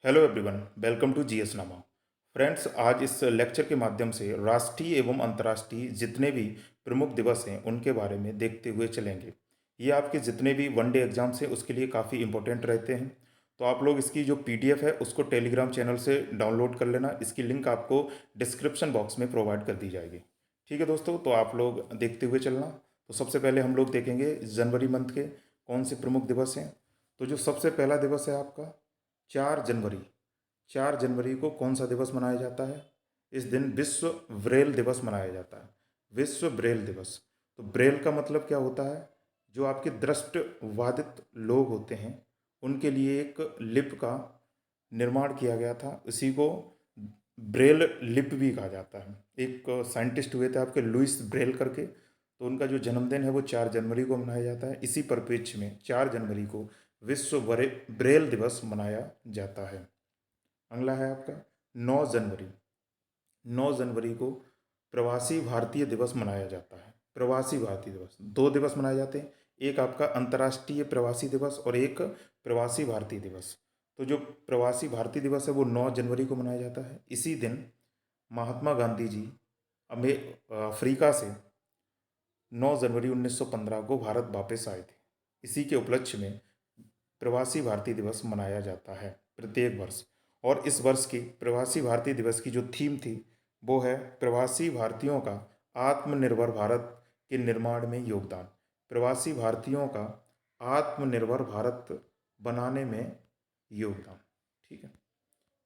Hello everyone, welcome to GS Nama. Friends, आज इस lecture के माध्यम से राष्ट्रीय एवं अंतर्राष्ट्रीय जितने भी प्रमुख दिवस हैं उनके बारे में देखते हुए चलेंगे। ये आपके जितने भी वनडे एग्जाम्स हैं उसके लिए काफ़ी इंपॉर्टेंट रहते हैं। तो आप लोग इसकी जो पीडीएफ है उसको टेलीग्राम चैनल से डाउनलोड कर लेना। इसकी लिंक आपको डिस्क्रिप्शन बॉक्स में प्रोवाइड कर दी जाएगी। ठीक है दोस्तों, तो आप लोग देखते हुए चलना। तो सबसे पहले हम लोग देखेंगे जनवरी मंथ के कौन से प्रमुख दिवस हैं। तो जो सबसे पहला दिवस है आपका 4 जनवरी। 4 जनवरी को कौन सा दिवस मनाया जाता है? इस दिन विश्व ब्रेल दिवस मनाया जाता है। विश्व ब्रेल दिवस। तो ब्रेल का मतलब क्या होता है? जो आपके दृष्टिबाधित लोग होते हैं उनके लिए एक लिप का निर्माण किया गया था। इसी को ब्रेल लिप भी कहा जाता है। एक साइंटिस्ट हुए थे आपके लुइस ब्रेल करके। तो उनका जो जन्मदिन है वो 4 जनवरी को मनाया जाता है। इसी परिप्रेक्ष्य में 4 जनवरी को विश्व ब्रेल दिवस मनाया जाता है। अगला है आपका 9 जनवरी। 9 जनवरी को प्रवासी भारतीय दिवस मनाया जाता है। प्रवासी भारतीय दिवस, दो दिवस मनाए जाते हैं। एक आपका अंतर्राष्ट्रीय प्रवासी दिवस और एक प्रवासी भारतीय दिवस। तो जो प्रवासी भारतीय दिवस है वो 9 जनवरी को मनाया जाता है। इसी दिन महात्मा गांधी जी अफ्रीका से 9 जनवरी 1915 को भारत वापस आए थे। इसी के उपलक्ष्य में प्रवासी भारतीय दिवस मनाया जाता है प्रत्येक वर्ष। और इस वर्ष की प्रवासी भारतीय दिवस की जो थीम थी वो है प्रवासी भारतीयों का आत्मनिर्भर भारत के निर्माण में योगदान। प्रवासी भारतीयों का आत्मनिर्भर भारत बनाने में योगदान। ठीक है।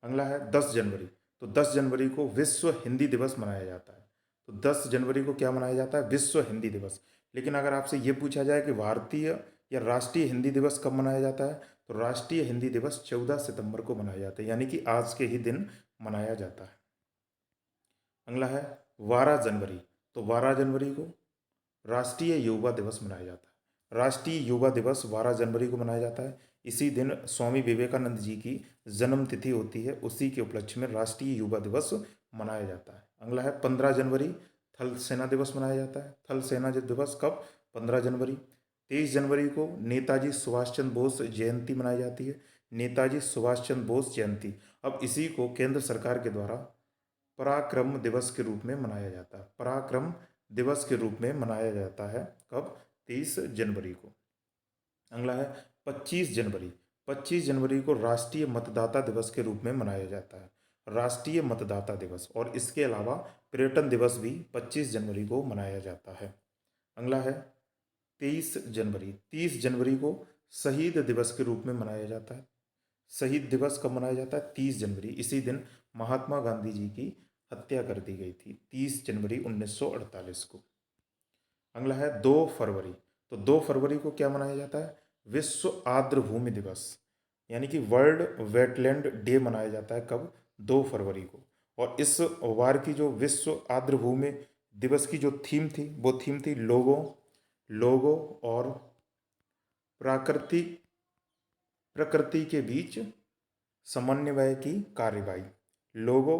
अगला है 10 जनवरी। तो 10 जनवरी को विश्व हिंदी दिवस मनाया जाता है। तो 10 जनवरी को क्या मनाया जाता है? विश्व हिंदी दिवस। लेकिन अगर आपसे ये पूछा जाए कि भारतीय या राष्ट्रीय हिंदी दिवस कब मनाया जाता है, तो राष्ट्रीय हिंदी दिवस 14 सितंबर को मनाया जाता है, यानी कि आज के ही दिन मनाया जाता है। अगला है 12 जनवरी। तो 12 जनवरी को राष्ट्रीय युवा दिवस मनाया जाता है। राष्ट्रीय युवा दिवस 12 जनवरी को मनाया जाता है। इसी दिन स्वामी विवेकानंद जी की जन्म तिथि होती है। उसी के उपलक्ष्य में राष्ट्रीय युवा दिवस मनाया जाता है। अगला है 15 जनवरी। थल सेना दिवस मनाया जाता है। थल सेना दिवस कब? 15 जनवरी। 23 जनवरी को नेताजी सुभाष चंद्र बोस जयंती मनाई जाती है। नेताजी सुभाष चंद्र बोस जयंती। अब इसी को केंद्र सरकार के द्वारा पराक्रम दिवस के रूप में मनाया जाता है। पराक्रम दिवस के रूप में मनाया जाता है कब? 30 जनवरी को। अगला है 25 जनवरी। 25 जनवरी को राष्ट्रीय मतदाता दिवस के रूप में मनाया जाता है। राष्ट्रीय मतदाता दिवस। और इसके अलावा पर्यटन दिवस भी 25 जनवरी को मनाया जाता है। अगला है 23 जनवरी। 30 जनवरी को शहीद दिवस के रूप में मनाया जाता है। शहीद दिवस कब मनाया जाता है? 30 जनवरी। इसी दिन महात्मा गांधी जी की हत्या कर दी गई थी, 30 जनवरी 1948 को। अगला है 2 फरवरी। तो 2 फरवरी को क्या मनाया जाता है? विश्व आर्द्र भूमि दिवस, यानी कि वर्ल्ड वेटलैंड डे मनाया जाता है कब? 2 फरवरी को। और इस वार की जो विश्व आर्द्र भूमि दिवस की जो थीम थी वो थीम थी लोगों लोगों और प्राकृति प्रकृति के बीच समन्वय की कार्यवाही। लोगों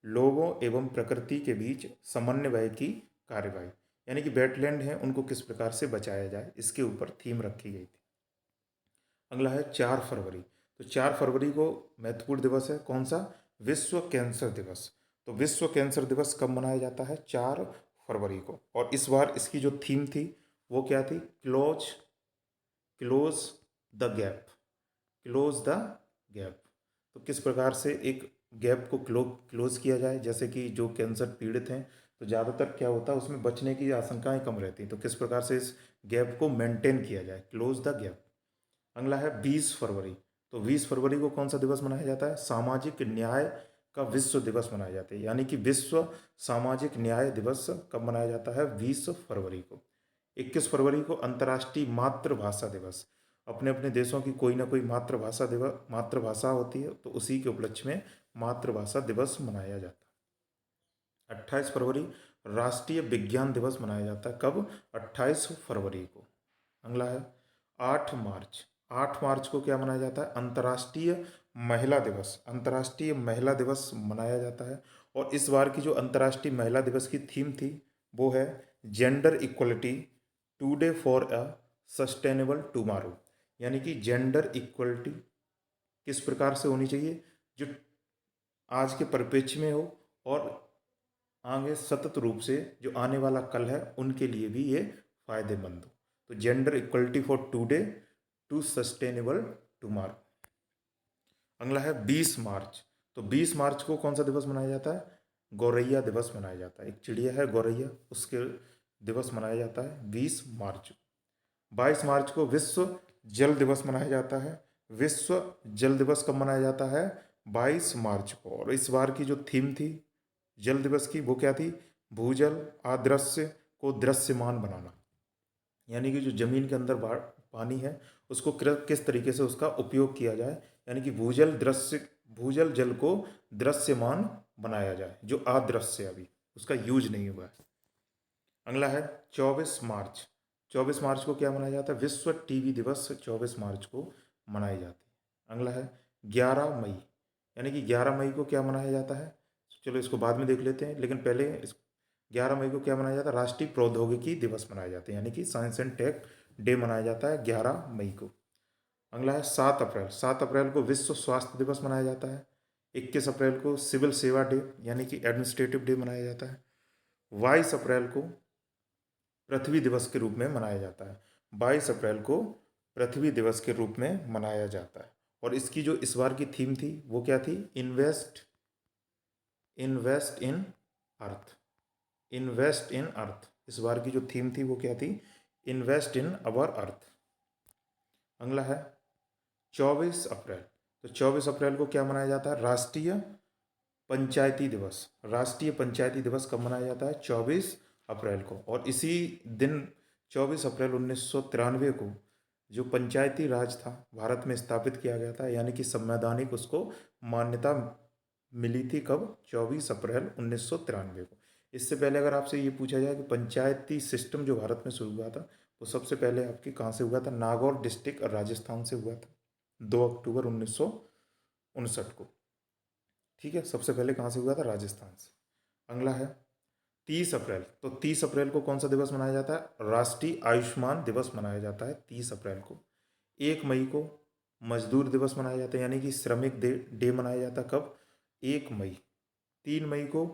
लोगों एवं प्रकृति के बीच समन्वय की कार्यवाही, यानी कि वेटलैंड हैं उनको किस प्रकार से बचाया जाए, इसके ऊपर थीम रखी गई थी। अगला है 4 फरवरी। तो 4 फरवरी को महत्वपूर्ण दिवस है कौन सा? विश्व कैंसर दिवस। तो विश्व कैंसर दिवस कब मनाया जाता है? 4 फरवरी को। और इस बार इसकी जो थीम थी वो क्या थी? Close close the gap. Close the gap. तो किस प्रकार से एक गैप को क्लोज किया जाए, जैसे कि जो कैंसर पीड़ित हैं तो ज़्यादातर क्या होता है उसमें बचने की आशंकाएं कम रहती हैं, तो किस प्रकार से इस गैप को मेंटेन किया जाए, क्लोज द गैप। अगला है 20 फरवरी। तो 20 फरवरी को कौन सा दिवस मनाया जाता है? सामाजिक न्याय का विश्व दिवस मनाया जाता है, यानी कि विश्व सामाजिक न्याय दिवस कब मनाया जाता है? 20 फरवरी को। 21 फरवरी को अंतर्राष्ट्रीय मातृभाषा दिवस। अपने अपने देशों की कोई ना कोई मातृभाषा होती है, तो उसी के उपलक्ष्य में मातृभाषा दिवस मनाया जाता है। 28 फरवरी राष्ट्रीय विज्ञान दिवस मनाया जाता है कब? 28 फरवरी को। अगला है 8 मार्च। 8 मार्च को क्या मनाया जाता है? अंतर्राष्ट्रीय महिला दिवस। अंतर्राष्ट्रीय महिला दिवस मनाया जाता है। और इस बार की जो अंतर्राष्ट्रीय महिला दिवस की थीम थी वो है gender equality today for a sustainable tomorrow, यानी कि जेंडर इक्वलिटी किस प्रकार से होनी चाहिए? जो आज के परिप्रेक्ष्य में हो और आगे सतत रूप से जो आने वाला कल है उनके लिए भी ये फायदेमंद हो। तो gender equality for today to sustainable tomorrow. अगला है 20 मार्च। तो 20 मार्च को कौन सा दिवस मनाया जाता है? गौरैया दिवस मनाया जाता है। एक चिड़िया है गौरैया, उसके दिवस मनाया जाता है 20 मार्च। 22 मार्च को विश्व जल दिवस मनाया जाता है। विश्व जल दिवस कब मनाया जाता है? 22 मार्च को। और इस बार की जो थीम थी जल दिवस की वो क्या थी? भूजल अदृश्य को दृश्यमान बनाना। यानी कि जो जमीन के अंदर पानी है उसको किस तरीके से उसका उपयोग किया जाए, यानी कि भूजल जल को दृश्यमान बनाया जाए, जो अदृश्य है अभी उसका यूज नहीं हुआ है। अगला है 24 मार्च। 24 मार्च को क्या मनाया जाता है? विश्व टीबी दिवस 24 मार्च को मनाई जाती है। अगला है 11 मई। यानी कि 11 मई को क्या मनाया जाता है? चलो इसको बाद में देख लेते हैं, लेकिन पहले इस 11 मई को क्या मनाया जाता है? राष्ट्रीय प्रौद्योगिकी दिवस मनाया जाता है, यानी कि साइंस एंड टेक डे मनाया जाता है 11 मई को। अगला है 7 अप्रैल। 7 अप्रैल को विश्व स्वास्थ्य दिवस मनाया जाता है। 21 अप्रैल को सिविल सेवा डे यानी कि एडमिनिस्ट्रेटिव डे मनाया जाता है। 22 अप्रैल को पृथ्वी दिवस के रूप में मनाया जाता है। 22 अप्रैल को पृथ्वी दिवस के रूप में मनाया जाता है। और इसकी जो इस बार की थीम थी वो क्या थी? Invest in earth. Invest in earth. इस बार की जो थीम थी वो क्या थी? Invest in our earth. अगला है 24 अप्रैल। तो 24 अप्रैल को क्या मनाया जाता है? राष्ट्रीय पंचायती दिवस। राष्ट्रीय पंचायती दिवस कब मनाया जाता है? 24 अप्रैल को। और इसी दिन 24 अप्रैल 1993 को जो पंचायती राज था भारत में स्थापित किया गया था, यानी कि संवैधानिक उसको मान्यता मिली थी कब? 24 अप्रैल 1993 को। इससे पहले अगर आपसे ये पूछा जाए कि पंचायती सिस्टम जो भारत में शुरू हुआ था वो सबसे पहले आपके कहाँ से हुआ था? नागौर डिस्ट्रिक्ट और राजस्थान से हुआ था 2 अक्टूबर 1959 को। ठीक है, सबसे पहले कहाँ से हुआ था? राजस्थान से। अगला है 30 अप्रैल। तो 30 अप्रैल को कौन सा दिवस मनाया जाता है? राष्ट्रीय आयुष्मान दिवस मनाया जाता है 30 अप्रैल को। 1 मई को मजदूर दिवस मनाया जाता है, यानी कि श्रमिक डे मनाया जाता है कब? 1 मई। 3 मई को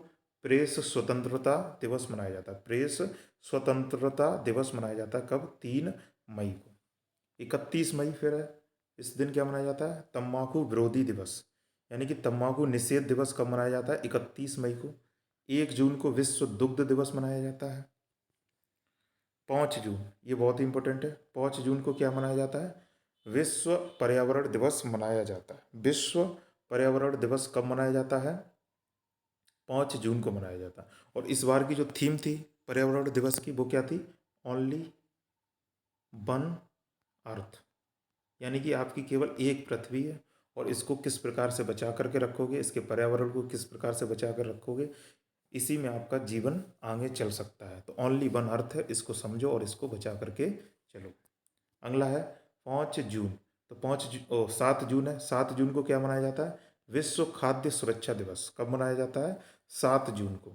प्रेस स्वतंत्रता दिवस मनाया जाता है। प्रेस स्वतंत्रता दिवस मनाया जाता है कब? 3 मई को। 31 मई फिर है, इस दिन क्या मनाया जाता है? तम्बाकू विरोधी दिवस, यानी कि तम्बाकू निषेध दिवस कब मनाया जाता है? 31 मई को। 1 जून को विश्व दुग्ध दिवस मनाया जाता है। 5 जून, ये बहुत ही इंपॉर्टेंट है। 5 जून को क्या मनाया जाता है? विश्व पर्यावरण दिवस मनाया जाता है। विश्व पर्यावरण दिवस कब मनाया जाता है? 5 जून को मनाया जाता है। और इस बार की जो थीम थी पर्यावरण दिवस की वो क्या थी? ओनली वन अर्थ, यानी कि आपकी केवल एक पृथ्वी है और इसको किस प्रकार से बचा करके रखोगे, इसके पर्यावरण को किस प्रकार से बचा कर रखोगे, इसी में आपका जीवन आगे चल सकता है। तो ओनली वन अर्थ है, इसको समझो और इसको बचा करके चलो। अगला है 5 जून। तो 7 जून है। 7 जून को क्या मनाया जाता है? विश्व खाद्य सुरक्षा दिवस। कब मनाया जाता है? 7 जून को।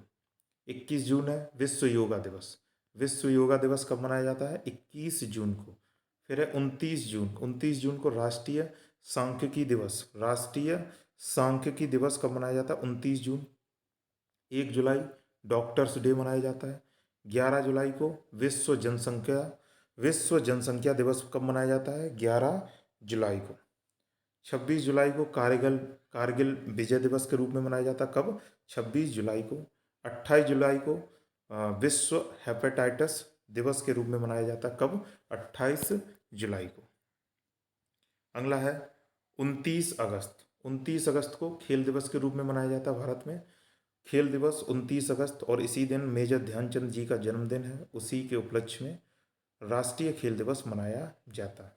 21 जून है विश्व योगा दिवस। विश्व योगा दिवस कब मनाया जाता है? 21 जून को। फिर है 29 जून। 29 जून को राष्ट्रीय सांख्यिकी दिवस। राष्ट्रीय सांख्यिकी दिवस कब मनाया जाता है? 29 जून। 1 जुलाई डॉक्टर्स डे मनाया जाता है। 11 जुलाई को विश्व जनसंख्या दिवस कब मनाया जाता है? 11 जुलाई को। 26 जुलाई को कारगिल विजय दिवस के रूप में मनाया जाता है। कब? 26 जुलाई को। 28 जुलाई को विश्व हेपेटाइटिस दिवस के रूप में मनाया जाता है। कब? 28 जुलाई को। अगला है 29 अगस्त। 29 अगस्त को खेल दिवस के रूप में मनाया जाता है भारत में। खेल दिवस 29 अगस्त, और इसी दिन मेजर ध्यानचंद जी का जन्मदिन है, उसी के उपलक्ष्य में राष्ट्रीय खेल दिवस मनाया जाता है।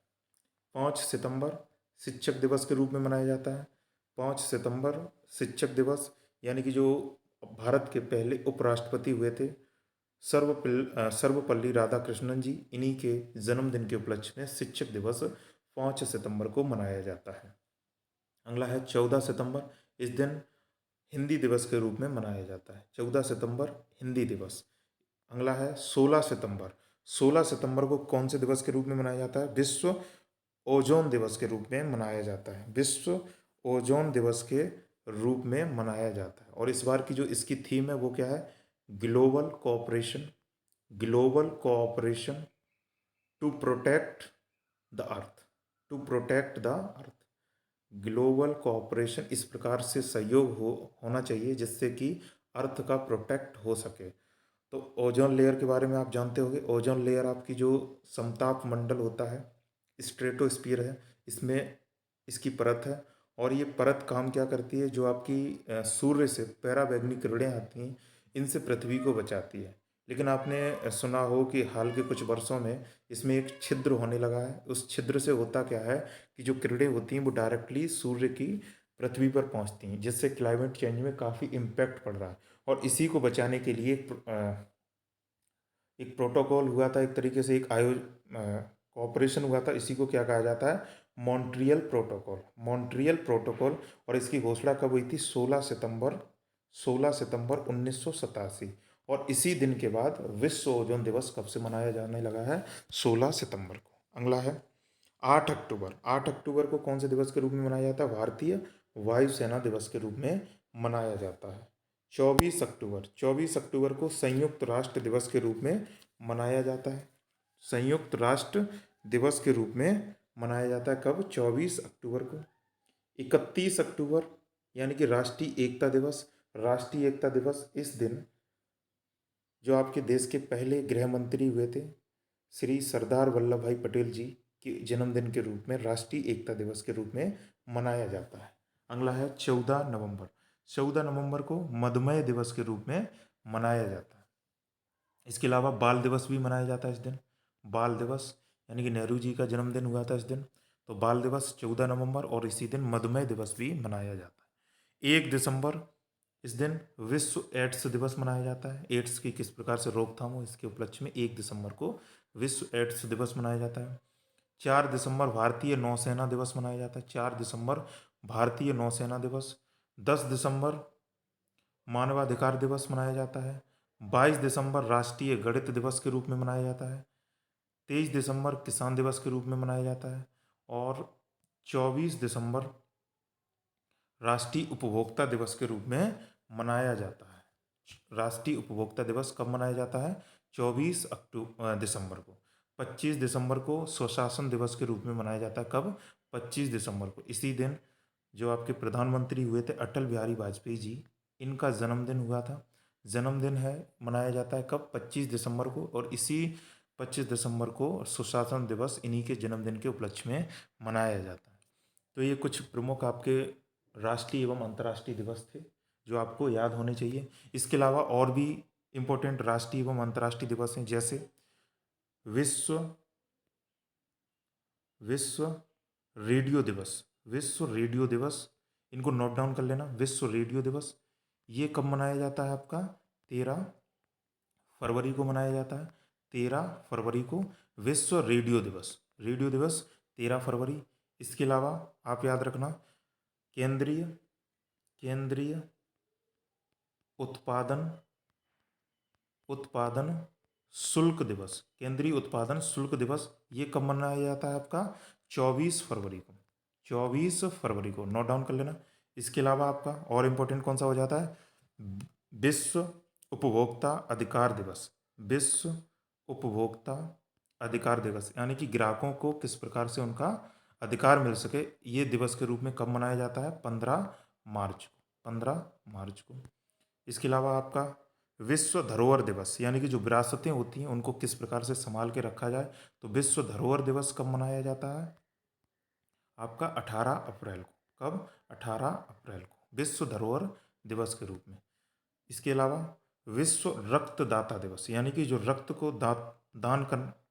5 सितंबर शिक्षक दिवस के रूप में मनाया जाता है। 5 सितंबर शिक्षक दिवस, यानी कि जो भारत के पहले उपराष्ट्रपति हुए थे सर्वपल्ली राधाकृष्णन जी, इन्हीं के जन्मदिन के उपलक्ष्य में शिक्षक दिवस 5 सितंबर को मनाया जाता है। अगला है 14 सितंबर। इस दिन हिंदी दिवस के रूप में मनाया जाता है। 14 सितंबर हिंदी दिवस। अगला है 16 सितंबर। 16 सितंबर को कौन से दिवस के रूप में मनाया जाता है? विश्व ओजोन दिवस के रूप में मनाया जाता है। विश्व ओजोन दिवस के रूप में मनाया जाता है। और इस बार की जो इसकी थीम है वो क्या है? Global cooperation, global cooperation to protect the earth, to protect the earth. Global cooperation, इस प्रकार से सहयोग होना चाहिए जिससे कि अर्थ का प्रोटेक्ट हो सके। तो ओजोन लेयर के बारे में आप जानते होंगे। ओजोन लेयर आपकी जो समताप मंडल होता है, स्ट्रेटोस्फीयर है, इसमें इसकी परत है। और ये परत काम क्या करती है? जो आपकी सूर्य से पराबैंगनी किरणें आती हैं, इनसे पृथ्वी को बचाती है। लेकिन आपने सुना हो कि हाल के कुछ वर्षों में इसमें एक छिद्र होने लगा है। उस छिद्र से होता क्या है कि जो किरणें होती हैं वो डायरेक्टली सूर्य की पृथ्वी पर पहुंचती हैं, जिससे क्लाइमेट चेंज में काफ़ी इम्पैक्ट पड़ रहा है। और इसी को बचाने के लिए एक प्रोटोकॉल हुआ था, एक तरीके से एक कॉपरेशन हुआ था। इसी को क्या कहा जाता है? Montreal protocol, Montreal protocol. और इसकी घोषणा कब हुई थी? 16 सितंबर, 16 सितंबर 1987। और इसी दिन के बाद विश्व ओजोन दिवस कब से मनाया जाने लगा है? 16 सितंबर को। अगला है 8 अक्टूबर। 8 अक्टूबर को कौन से दिवस के रूप में मनाया जाता है? भारतीय वायुसेना दिवस के रूप में मनाया जाता है। 24 अक्टूबर, 24 अक्टूबर को संयुक्त राष्ट्र दिवस के रूप में मनाया जाता है। संयुक्त राष्ट्र दिवस के रूप में मनाया जाता है कब? 24 अक्टूबर को। 31 अक्टूबर यानी कि राष्ट्रीय एकता दिवस। राष्ट्रीय एकता दिवस इस दिन जो आपके देश के पहले गृह मंत्री हुए थे, श्री सरदार वल्लभ भाई पटेल जी के जन्मदिन के रूप में राष्ट्रीय एकता दिवस के रूप में मनाया जाता है। अगला है 14 नवंबर। 14 नवंबर को मधुमेह दिवस के रूप में मनाया जाता है। इसके अलावा बाल दिवस भी मनाया जाता है इस दिन। बाल दिवस यानी कि नेहरू जी का जन्मदिन हुआ था इस दिन, तो बाल दिवस 14 नवंबर। और इसी दिन मधुमेह दिवस भी मनाया जाता है। 1 दिसंबर, इस दिन विश्व एड्स दिवस मनाया जाता है। एड्स की किस प्रकार से रोकथाम हो, इसके उपलक्ष्य में 1 दिसंबर को विश्व एड्स दिवस मनाया जाता है। 4 दिसंबर भारतीय नौसेना दिवस मनाया जाता है। 4 दिसंबर भारतीय नौसेना दिवस। 10 दिसंबर मानवाधिकार दिवस मनाया जाता है। 22 दिसंबर राष्ट्रीय गणित दिवस के रूप में मनाया जाता है। 23 दिसंबर किसान दिवस के रूप में मनाया जाता है। और 24 दिसंबर राष्ट्रीय उपभोक्ता दिवस के रूप में मनाया जाता है। राष्ट्रीय उपभोक्ता दिवस कब मनाया जाता है? 24 दिसंबर को। 25 दिसंबर को स्वशासन दिवस के रूप में मनाया जाता है। कब? 25 दिसंबर को। इसी दिन जो आपके प्रधानमंत्री हुए थे अटल बिहारी वाजपेयी जी, इनका जन्मदिन हुआ था। जन्मदिन है, मनाया जाता है कब? 25 दिसंबर को। और इसी 25 दिसंबर को सुशासन दिवस इन्हीं के जन्मदिन के उपलक्ष्य में मनाया जाता है। तो ये कुछ प्रमुख आपके राष्ट्रीय एवं अंतर्राष्ट्रीय दिवस थे जो आपको याद होने चाहिए। इसके अलावा और भी इम्पोर्टेंट राष्ट्रीय एवं अंतर्राष्ट्रीय दिवस हैं, जैसे विश्व विश्व रेडियो दिवस। विश्व रेडियो दिवस, इनको नोट डाउन कर लेना। विश्व रेडियो दिवस ये कब मनाया जाता है? आपका 13 फरवरी को मनाया जाता है। 13 फरवरी को विश्व रेडियो दिवस। रेडियो दिवस 13 फरवरी। इसके अलावा आप याद रखना, केंद्रीय केंद्रीय उत्पादन उत्पादन शुल्क दिवस। केंद्रीय उत्पादन शुल्क दिवस ये कब मनाया जाता है? आपका 24 फरवरी को। 24 फरवरी को नोट डाउन कर लेना। इसके अलावा आपका और इम्पोर्टेंट कौन सा हो जाता है? विश्व उपभोक्ता अधिकार दिवस। विश्व उपभोक्ता अधिकार दिवस यानी कि ग्राहकों को किस प्रकार से उनका अधिकार मिल सके, ये दिवस के रूप में कब मनाया जाता है? 15 मार्च को। 15 मार्च को। इसके अलावा आपका विश्व धरोहर दिवस यानी कि जो विरासतें होती हैं उनको किस प्रकार से संभाल के रखा जाए, तो विश्व धरोहर दिवस कब मनाया जाता है? आपका 18 अप्रैल को। कब? 18 अप्रैल को विश्व धरोहर दिवस के रूप में। इसके अलावा विश्व रक्तदाता दिवस यानी कि जो रक्त को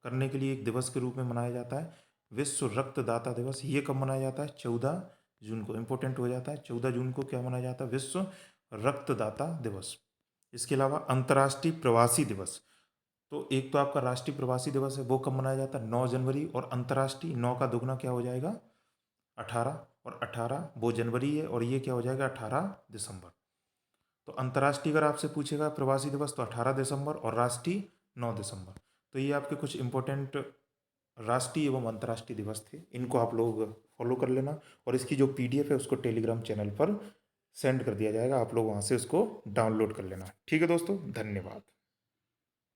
करने के लिए एक दिवस के रूप में मनाया जाता है। विश्व रक्तदाता दिवस ये कब मनाया जाता है? 14 जून को। इम्पोर्टेंट हो जाता है, 14 जून को क्या मनाया जाता है? विश्व रक्तदाता दिवस। इसके अलावा अंतर्राष्ट्रीय प्रवासी दिवस, तो एक तो आपका राष्ट्रीय प्रवासी दिवस है, वो कब मनाया जाता है? 9 जनवरी। और अंतर्राष्ट्रीय 9 का दुगना क्या हो जाएगा? 18। और 18 वो जनवरी है, और ये क्या हो जाएगा? 18 दिसंबर। तो अंतर्राष्ट्रीय अगर आपसे पूछेगा प्रवासी दिवस तो 18 दिसंबर, और राष्ट्रीय 9 दिसंबर। तो ये आपके कुछ इंपॉर्टेंट राष्ट्रीय एवं अंतर्राष्ट्रीय दिवस थे, इनको आप लोग फॉलो कर लेना। और इसकी जो पीडीएफ है उसको टेलीग्राम चैनल पर सेंड कर दिया जाएगा, आप लोग वहाँ से उसको डाउनलोड कर लेना। ठीक है दोस्तों, धन्यवाद।